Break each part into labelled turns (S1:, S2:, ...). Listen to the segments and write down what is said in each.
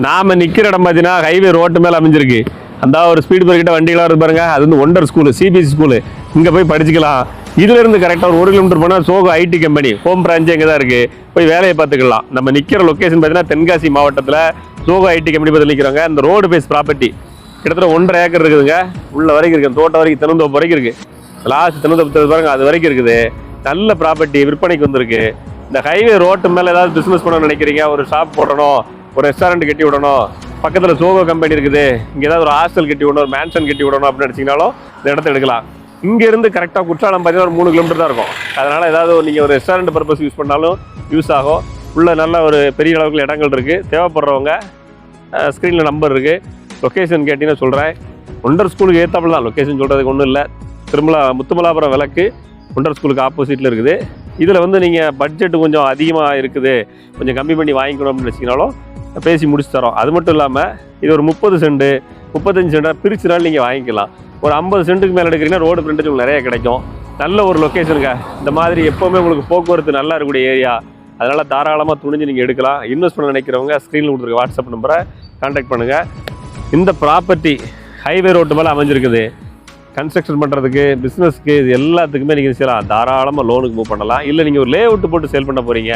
S1: நாம நிற்கிற இடம் பார்த்தீங்கன்னா ஹைவே ரோட்டு மேலே அமைஞ்சிருக்கு. அந்த ஒரு ஸ்பீட் பிரேக்கிட்ட வண்டிகளாக இருக்கு பாருங்க, அது வந்து ஒண்டர் ஸ்கூலு, சிபிஎஸ்சி ஸ்கூலு. இங்கே போய் படிச்சுக்கலாம். இதுலேருந்து கரெக்டாக ஒரு 1 கிலோமீட்டர் போனால் சோகோ ஐடி கம்பெனி ஹோம் பிரான்ச்சே இங்கே தான் இருக்குது. போய் வேலையை பார்த்துக்கலாம். நம்ம நிற்கிற லொக்கேஷன் பார்த்தீங்கன்னா தென்காசி மாவட்டத்தில் சோகோ ஐடி கம்பெனி பற்றி நிற்கிறாங்க. இந்த ரோடு பேஸ் ப்ராப்பர்ட்டி கிட்டத்தட்ட 1.5 ஏக்கர் இருக்குதுங்க. உள்ள வரைக்கும் இருக்குது, தோட்டம் வரைக்கும், தென்னந்தோப்பு வரைக்கும் இருக்குது. லாஸ்ட் தென்னந்தோப்பு பாருங்க, அது வரைக்கும் இருக்குது. நல்ல ப்ராப்பர்ட்டி விற்பனைக்கு வந்திருக்கு. இந்த ஹைவே ரோட்டு மேலே ஏதாவது பிஸ்னஸ் பண்ணணும்னு நினைக்கிறீங்க, ஒரு ஷாப் போடணும், ஒரு ரெஸ்டாரண்ட் கட்டி விடணும், பக்கத்தில் சோகோ கம்பெனி இருக்குது, இங்கே ஏதாவது ஒரு ஹாஸ்டல் கட்டி விடணும், ஒரு மேன்ஷன் கட்டி விடணும் அப்படின்னு நினச்சிங்கனாலும் இந்த இடத்த எடுக்கலாம். இங்கேருந்து கரெக்டாக குற்றாலம் பார்த்தீங்கன்னா ஒரு 3 கிலோமீட்டர் தான் இருக்கும். அதனால் ஏதாவது நீங்கள் ஒரு ரெஸ்டாரண்ட் பர்பஸ் யூஸ் பண்ணாலும் யூஸ் ஆகும். உள்ள நல்ல ஒரு பெரிய அளவுக்கு இடங்கள் இருக்குது. தேவைப்படுறவங்க ஸ்க்ரீனில் நம்பர் இருக்குது, லொக்கேஷன் கேட்டிங்கன்னா சொல்கிறேன். ஒண்டர் ஸ்கூலுக்கு ஏற்றாப்புல தான், லொக்கேஷன் சொல்கிறதுக்கு ஒன்றும் இல்லை. முத்துமலாபுரம் விளக்கு ஒண்டர் ஸ்கூலுக்கு ஆப்போசிட்டில் இருக்குது. இதில் வந்து நீங்கள் பட்ஜெட்டு கொஞ்சம் அதிகமாக இருக்குது, கொஞ்சம் கம்மி பண்ணி வாங்கிக்கணும் அப்படின்னு வச்சிங்கனாலும் பேசி முடிச்சு தரோம். அது மட்டும் இல்லாமல் இது ஒரு 30 சென்ட் 35 சென்டாக பிரிச்சுனாலும் நீங்கள் வாங்கிக்கலாம். ஒரு 50 சென்ட்டுக்கு மேலே எடுக்கிறீங்கன்னா ரோடு ஃப்ரண்டேஜ் உங்களுக்கு நிறைய கிடைக்கும். நல்ல ஒரு லொக்கேஷனுங்க. இந்த மாதிரி எப்போவுமே உங்களுக்கு போக்குவரத்து நல்லா இருக்கக்கூடிய ஏரியா. அதனால் தாராளமாக துணிஞ்சு நீங்கள் எடுக்கலாம். இன்வெஸ்ட் பண்ண நினைக்கிறவங்க ஸ்க்ரீனில் கொடுத்துருக்க வாட்ஸ்அப் நம்பரை கான்டாக்ட் பண்ணுங்கள். இந்த ப்ராப்பர்ட்டி ஹைவே ரோட்டு மேலே அமைஞ்சிருக்குது. கன்ஸ்ட்ரக்ஷன் பண்ணுறதுக்கு, பிஸ்னஸ்க்கு, இது எல்லாத்துக்குமே நீங்கள் செய்யலாம். தாராளமாக லோனுக்கு மூவ் பண்ணலாம். இல்லை நீங்கள் ஒரு லே அவுட்டு போட்டு சேல் பண்ண போகிறீங்க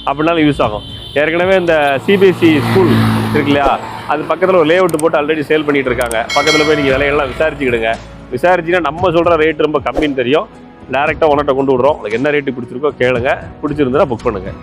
S1: அப்படின்னாலும் யூஸ் ஆகும். ஏற்கனவே இந்த சிபிஎஸ்சி ஸ்கூல் இருக்கு இல்லையா, அது பக்கத்தில் ஒரு லே அவுட்டு போட்டு ஆல்ரெடி சேல் பண்ணிகிட்டு இருக்காங்க. பக்கத்தில் போய் நீங்கள் விலையெல்லாம் விசாரிச்சுக்கிடுங்க. விசாரிச்சிங்கன்னா நம்ம சொல்கிற ரேட் ரொம்ப கம்மின்னு தெரியும். டேரெக்டாக உனட்ட கொண்டு விடுறோம். உங்களுக்கு என்ன ரேட்டு பிடிச்சிருக்கோ கேளுங்க, பிடிச்சிருந்தா புக் பண்ணுங்கள்.